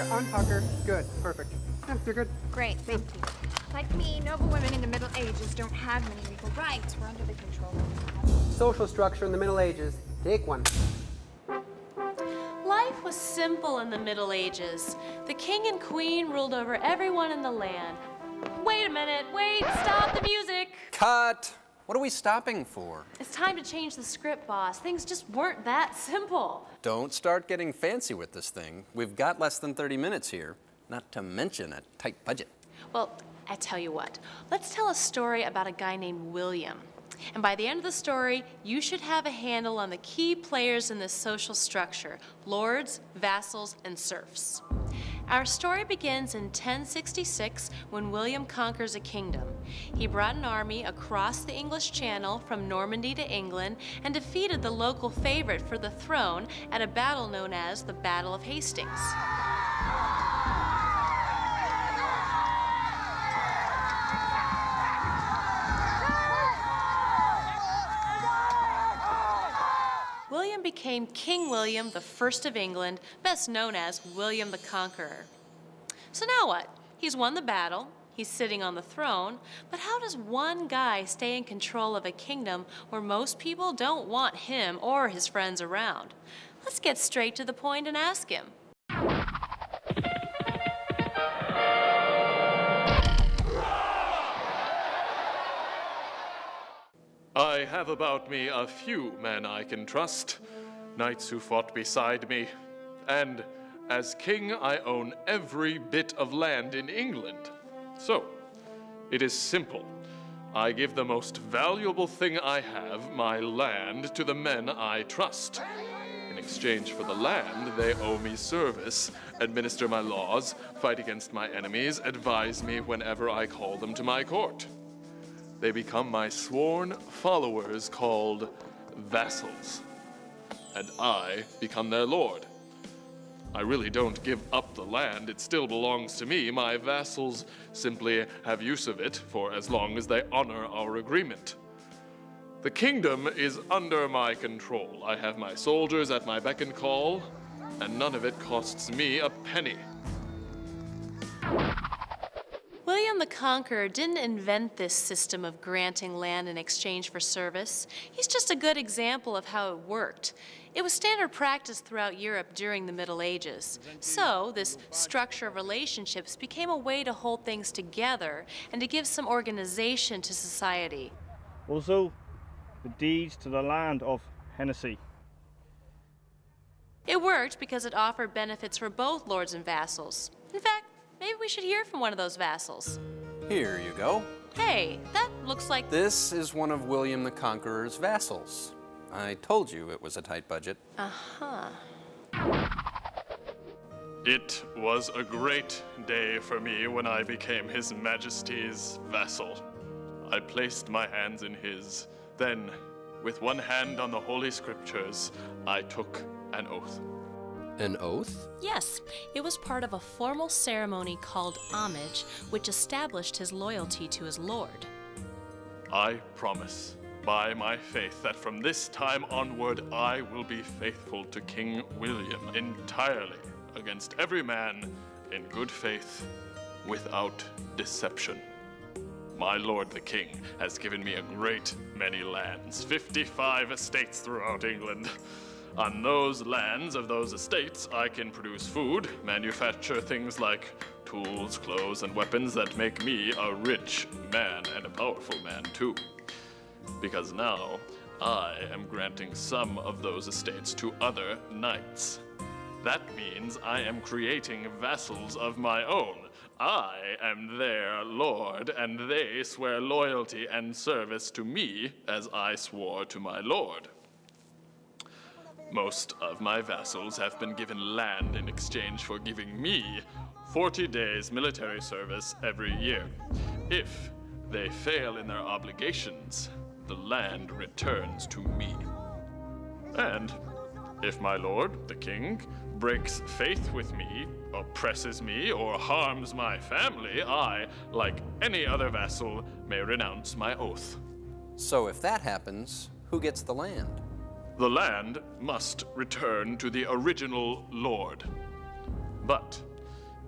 Untuck her. Good. Perfect. Yeah, you're good. Great, thank you. Like me, noble women in the Middle Ages don't have many legal rights. We're under the control of Social structure in the Middle Ages. Take one. Life was simple in the Middle Ages. The king and queen ruled over everyone in the land. Wait a minute, wait, stop the music! Cut! What are we stopping for? It's time to change the script, boss. Things just weren't that simple. Don't start getting fancy with this thing. We've got less than 30 minutes here, not to mention a tight budget. Well, I tell you what, let's tell a story about a guy named William. And by the end of the story, you should have a handle on the key players in this social structure: lords, vassals, and serfs. Our story begins in 1066 when William conquers a kingdom. He brought an army across the English Channel from Normandy to England and defeated the local favorite for the throne at a battle known as the Battle of Hastings. William became King William I of England, best known as William the Conqueror. So now what? He's won the battle, he's sitting on the throne, but how does one guy stay in control of a kingdom where most people don't want him or his friends around? Let's get straight to the point and ask him. I have about me a few men I can trust, knights who fought beside me, and as king I own every bit of land in England. So, it is simple. I give the most valuable thing I have, my land, to the men I trust. In exchange for the land, they owe me service, administer my laws, fight against my enemies, advise me whenever I call them to my court. They become my sworn followers called vassals, and I become their lord. I really don't give up the land, it still belongs to me. My vassals simply have use of it for as long as they honor our agreement. The kingdom is under my control. I have my soldiers at my beck and call, and none of it costs me a penny. William the Conqueror didn't invent this system of granting land in exchange for service. He's just a good example of how it worked. It was standard practice throughout Europe during the Middle Ages. So this structure of relationships became a way to hold things together and to give some organization to society. Also, the deeds to the land of Hennessy. It worked because it offered benefits for both lords and vassals. In fact, maybe we should hear from one of those vassals. Here you go. Hey, that looks like... This is one of William the Conqueror's vassals. I told you it was a tight budget. Uh-huh. It was a great day for me when I became His Majesty's vassal. I placed my hands in his. Then, with one hand on the Holy Scriptures, I took an oath. An oath? Yes, it was part of a formal ceremony called homage, which established his loyalty to his lord. I promise, by my faith, that from this time onward I will be faithful to King William entirely, against every man, in good faith, without deception. My lord the king has given me a great many lands, 55 estates throughout England. On those lands of those estates, I can produce food, manufacture things like tools, clothes, and weapons that make me a rich man and a powerful man too. Because now, I am granting some of those estates to other knights. That means I am creating vassals of my own. I am their lord, and they swear loyalty and service to me as I swore to my lord. Most of my vassals have been given land in exchange for giving me 40 days military service every year. If they fail in their obligations, the land returns to me. And if my lord, the king, breaks faith with me, oppresses me, or harms my family, I, like any other vassal, may renounce my oath. So if that happens, who gets the land? The land must return to the original lord. But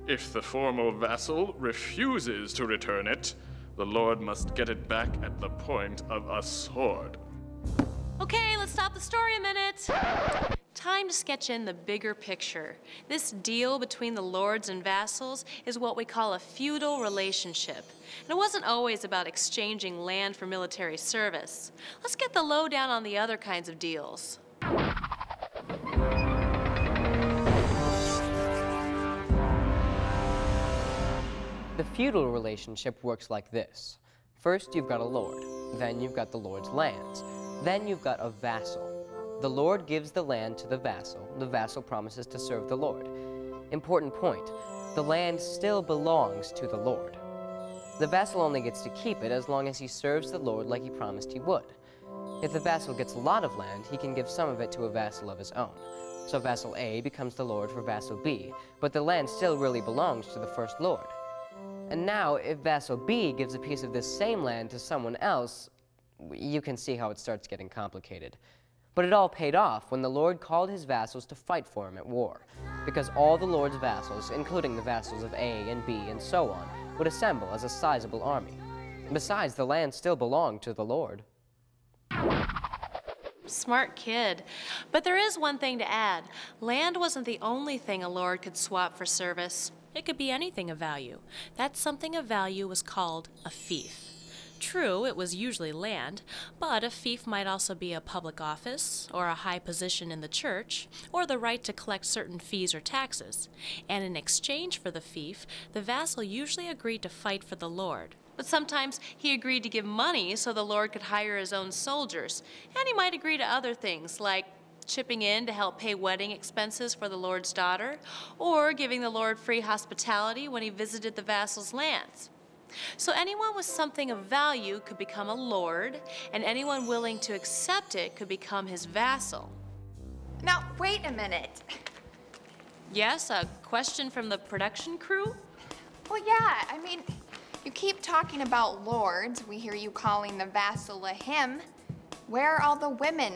If the former vassal refuses to return it, the lord must get it back at the point of a sword. Okay, let's stop the story a minute. Time to sketch in the bigger picture. This deal between the lords and vassals is what we call a feudal relationship. And it wasn't always about exchanging land for military service. Let's get the lowdown on the other kinds of deals. The feudal relationship works like this. First, you've got a lord. Then you've got the lord's lands. Then you've got a vassal. The lord gives the land to the vassal promises to serve the lord. Important point, the land still belongs to the lord. The vassal only gets to keep it as long as he serves the lord like he promised he would. If the vassal gets a lot of land, he can give some of it to a vassal of his own. So vassal A becomes the lord for vassal B, but the land still really belongs to the first lord. And now, if vassal B gives a piece of this same land to someone else, you can see how it starts getting complicated. But it all paid off when the lord called his vassals to fight for him at war, because all the lord's vassals, including the vassals of A and B and so on, would assemble as a sizable army. Besides, the land still belonged to the lord. Smart kid. But there is one thing to add. Land wasn't the only thing a lord could swap for service. It could be anything of value. That something of value was called a fief. True, it was usually land, but a fief might also be a public office, or a high position in the church, or the right to collect certain fees or taxes. And in exchange for the fief, the vassal usually agreed to fight for the lord. But sometimes he agreed to give money so the lord could hire his own soldiers. And he might agree to other things, like chipping in to help pay wedding expenses for the lord's daughter, or giving the lord free hospitality when he visited the vassal's lands. So anyone with something of value could become a lord, and anyone willing to accept it could become his vassal. Now, wait a minute. Yes, a question from the production crew? Well, yeah, I mean, you keep talking about lords. We hear you calling the vassal a him. Where are all the women?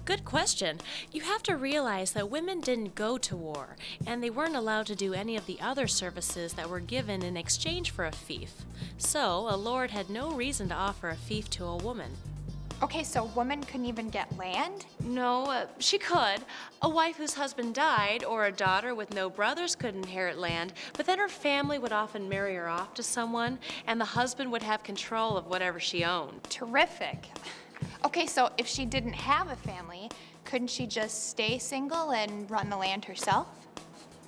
Good question. You have to realize that women didn't go to war, and they weren't allowed to do any of the other services that were given in exchange for a fief. So, a lord had no reason to offer a fief to a woman. Okay, so a woman couldn't even get land? No, she could. A wife whose husband died, or a daughter with no brothers could inherit land, but then her family would often marry her off to someone, and the husband would have control of whatever she owned. Terrific. Okay, so if she didn't have a family, couldn't she just stay single and run the land herself?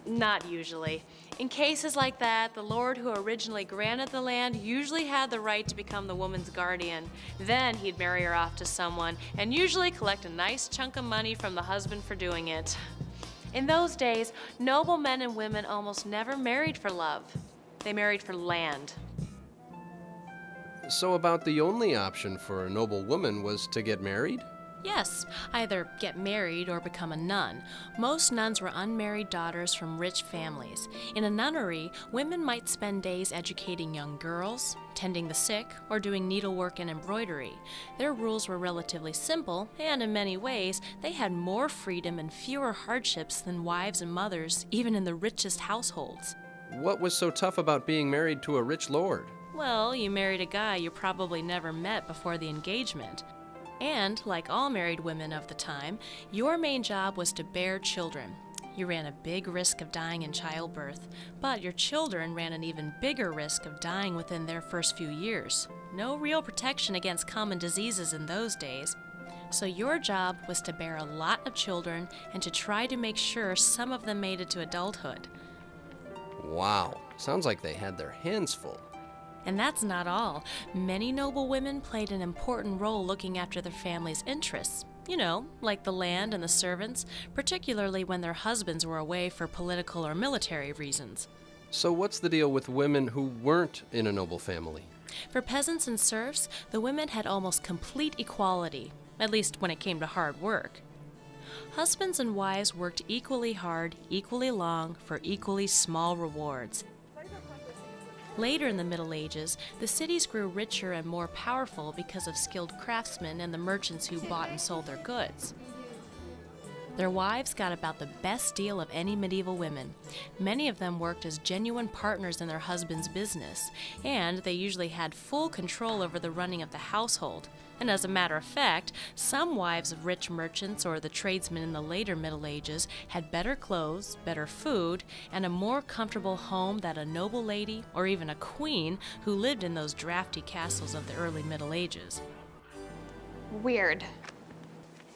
Not usually. In cases like that, the lord who originally granted the land usually had the right to become the woman's guardian. Then he'd marry her off to someone and usually collect a nice chunk of money from the husband for doing it. In those days, noble men and women almost never married for love. They married for land. So about the only option for a noble woman was to get married? Yes, either get married or become a nun. Most nuns were unmarried daughters from rich families. In a nunnery, women might spend days educating young girls, tending the sick, or doing needlework and embroidery. Their rules were relatively simple, and in many ways, they had more freedom and fewer hardships than wives and mothers, even in the richest households. What was so tough about being married to a rich lord? Well, you married a guy you probably never met before the engagement. And, like all married women of the time, your main job was to bear children. You ran a big risk of dying in childbirth, but your children ran an even bigger risk of dying within their first few years. No real protection against common diseases in those days. So your job was to bear a lot of children and to try to make sure some of them made it to adulthood. Wow, sounds like they had their hands full. And that's not all. Many noble women played an important role looking after their family's interests. You know, like the land and the servants, particularly when their husbands were away for political or military reasons. So what's the deal with women who weren't in a noble family? For peasants and serfs, the women had almost complete equality, at least when it came to hard work. Husbands and wives worked equally hard, equally long, for equally small rewards. Later in the Middle Ages, the cities grew richer and more powerful because of skilled craftsmen and the merchants who bought and sold their goods. Their wives got about the best deal of any medieval women. Many of them worked as genuine partners in their husband's business, and they usually had full control over the running of the household. And as a matter of fact, some wives of rich merchants or the tradesmen in the later Middle Ages had better clothes, better food, and a more comfortable home than a noble lady or even a queen who lived in those drafty castles of the early Middle Ages. Weird.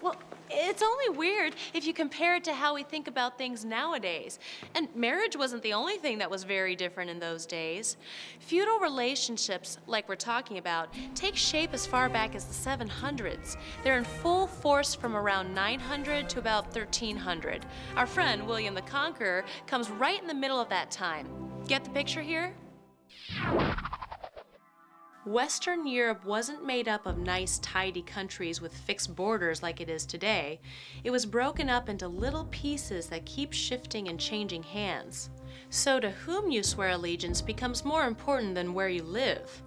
Well, it's only weird if you compare it to how we think about things nowadays. And marriage wasn't the only thing that was very different in those days. Feudal relationships, like we're talking about, take shape as far back as the 700s. They're in full force from around 900 to about 1300. Our friend, William the Conqueror, comes right in the middle of that time. Get the picture here? Western Europe wasn't made up of nice, tidy countries with fixed borders like it is today. It was broken up into little pieces that keep shifting and changing hands. So to whom you swear allegiance becomes more important than where you live.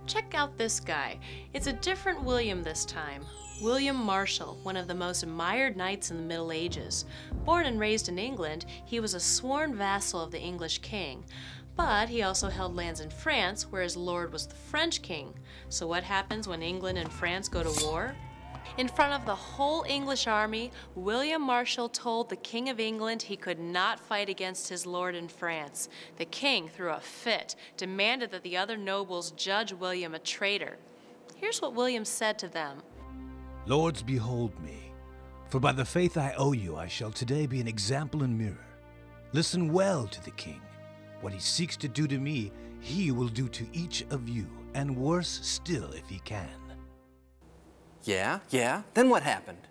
Check out this guy. It's a different William this time. William Marshal, one of the most admired knights in the Middle Ages. Born and raised in England, he was a sworn vassal of the English king. But he also held lands in France, where his lord was the French king. So what happens when England and France go to war? In front of the whole English army, William Marshal told the King of England he could not fight against his lord in France. The king threw a fit, demanded that the other nobles judge William a traitor. Here's what William said to them. Lords, behold me, for by the faith I owe you, I shall today be an example and mirror. Listen well to the king. What he seeks to do to me, he will do to each of you, and worse still if he can. Yeah? Then what happened?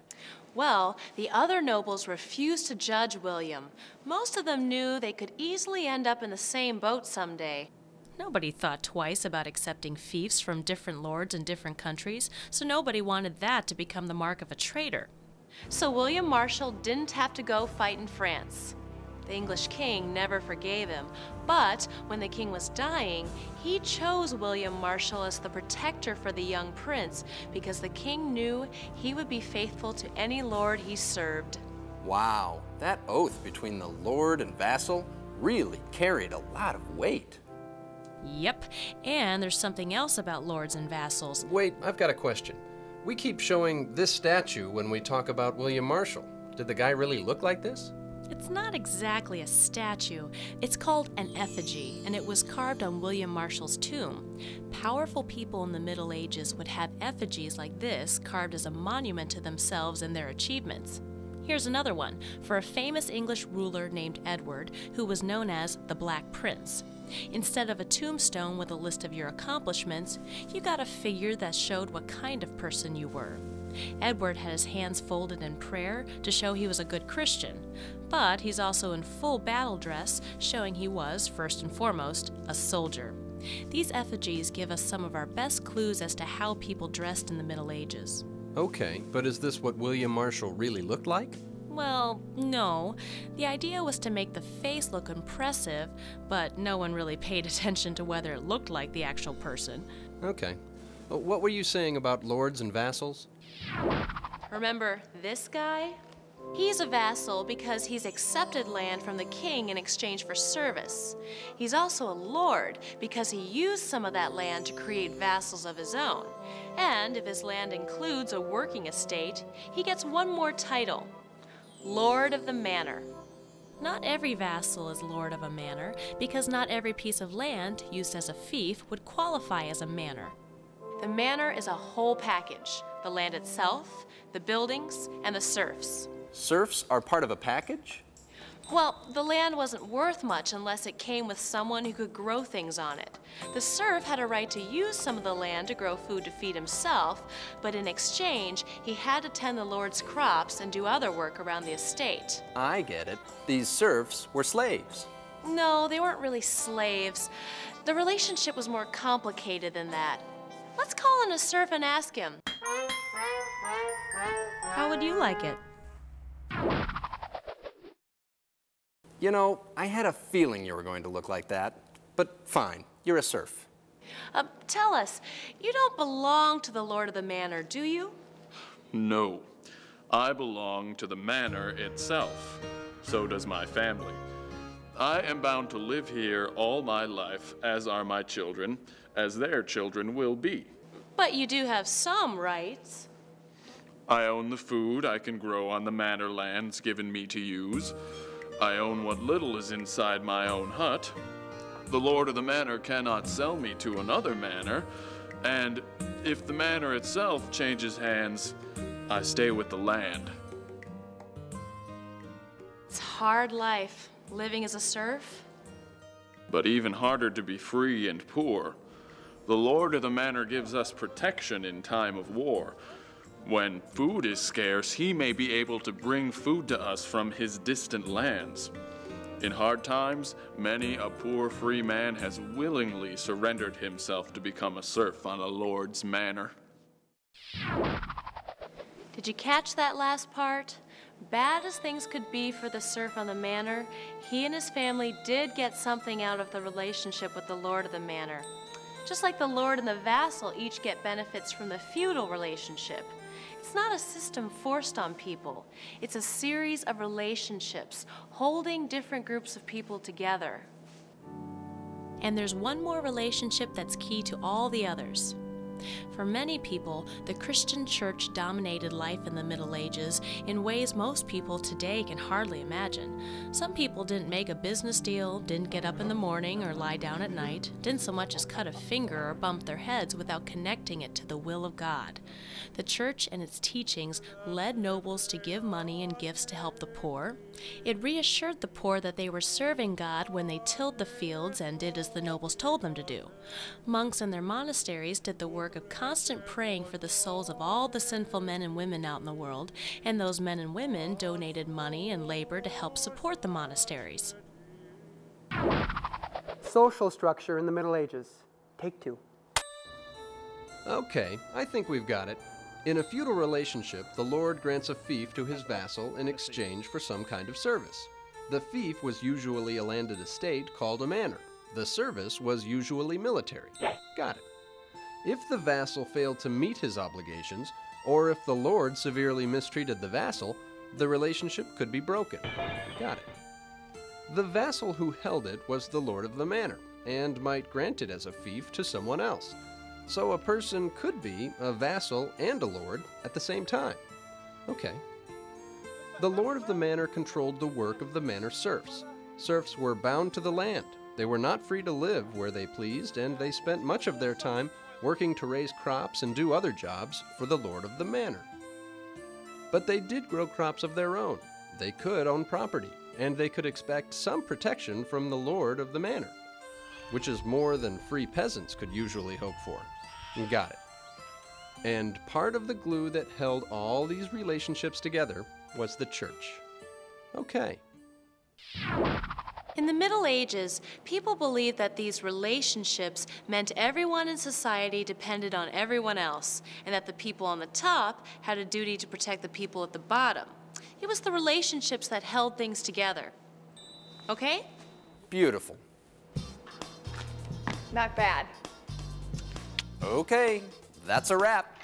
Well, the other nobles refused to judge William. Most of them knew they could easily end up in the same boat someday. Nobody thought twice about accepting fiefs from different lords in different countries, so nobody wanted that to become the mark of a traitor. So William Marshal didn't have to go fight in France. The English king never forgave him, but when the king was dying, he chose William Marshal as the protector for the young prince because the king knew he would be faithful to any lord he served. Wow, that oath between the lord and vassal really carried a lot of weight. Yep, and there's something else about lords and vassals. Wait, I've got a question. We keep showing this statue when we talk about William Marshal. Did the guy really look like this? It's not exactly a statue. It's called an effigy, and it was carved on William Marshal's tomb. Powerful people in the Middle Ages would have effigies like this carved as a monument to themselves and their achievements. Here's another one, for a famous English ruler named Edward, who was known as the Black Prince. Instead of a tombstone with a list of your accomplishments, you got a figure that showed what kind of person you were. Edward had his hands folded in prayer to show he was a good Christian, but he's also in full battle dress, showing he was, first and foremost, a soldier. These effigies give us some of our best clues as to how people dressed in the Middle Ages. Okay, but is this what William Marshal really looked like? Well, no. The idea was to make the face look impressive, but no one really paid attention to whether it looked like the actual person. Okay. What were you saying about lords and vassals? Remember this guy? He's a vassal because he's accepted land from the king in exchange for service. He's also a lord because he used some of that land to create vassals of his own. And if his land includes a working estate, he gets one more title, Lord of the Manor. Not every vassal is lord of a manor because not every piece of land used as a fief would qualify as a manor. The manor is a whole package, the land itself, the buildings, and the serfs. Serfs are part of a package? Well, the land wasn't worth much unless it came with someone who could grow things on it. The serf had a right to use some of the land to grow food to feed himself, but in exchange, he had to tend the lord's crops and do other work around the estate. I get it. These serfs were slaves. No, they weren't really slaves. The relationship was more complicated than that. Let's call in a serf and ask him. How would you like it? You know, I had a feeling you were going to look like that, but fine, you're a serf. Tell us, you don't belong to the Lord of the Manor, do you? No. I belong to the manor itself. So does my family. I am bound to live here all my life, as are my children, as their children will be. But you do have some rights. I own the food I can grow on the manor lands given me to use. I own what little is inside my own hut. The lord of the manor cannot sell me to another manor, and if the manor itself changes hands, I stay with the land. It's a hard life, living as a serf. But even harder to be free and poor. The lord of the manor gives us protection in time of war. When food is scarce, he may be able to bring food to us from his distant lands. In hard times, many a poor free man has willingly surrendered himself to become a serf on a lord's manor. Did you catch that last part? Bad as things could be for the serf on the manor, he and his family did get something out of the relationship with the lord of the manor. Just like the lord and the vassal each get benefits from the feudal relationship. It's not a system forced on people. It's a series of relationships holding different groups of people together. And there's one more relationship that's key to all the others. For many people, the Christian church dominated life in the Middle Ages in ways most people today can hardly imagine. Some people didn't make a business deal, didn't get up in the morning or lie down at night, didn't so much as cut a finger or bump their heads without connecting it to the will of God. The church and its teachings led nobles to give money and gifts to help the poor. It reassured the poor that they were serving God when they tilled the fields and did as the nobles told them to do. Monks in their monasteries did the work of constant praying for the souls of all the sinful men and women out in the world, and those men and women donated money and labor to help support the monasteries. Social structure in the Middle Ages. Take 2. Okay, I think we've got it. In a feudal relationship, the lord grants a fief to his vassal in exchange for some kind of service. The fief was usually a landed estate called a manor. The service was usually military. Got it. If the vassal failed to meet his obligations, or if the lord severely mistreated the vassal, the relationship could be broken. Got it. The vassal who held it was the lord of the manor, and might grant it as a fief to someone else. So a person could be a vassal and a lord at the same time. Okay. The lord of the manor controlled the work of the manor serfs. Serfs were bound to the land. They were not free to live where they pleased, and they spent much of their time working to raise crops and do other jobs for the lord of the manor. But they did grow crops of their own. They could own property, and they could expect some protection from the lord of the manor, which is more than free peasants could usually hope for. Got it. And part of the glue that held all these relationships together was the church. Okay. In the Middle Ages, people believed that these relationships meant everyone in society depended on everyone else, and that the people on the top had a duty to protect the people at the bottom. It was the relationships that held things together. Okay? Beautiful. Not bad. Okay, that's a wrap.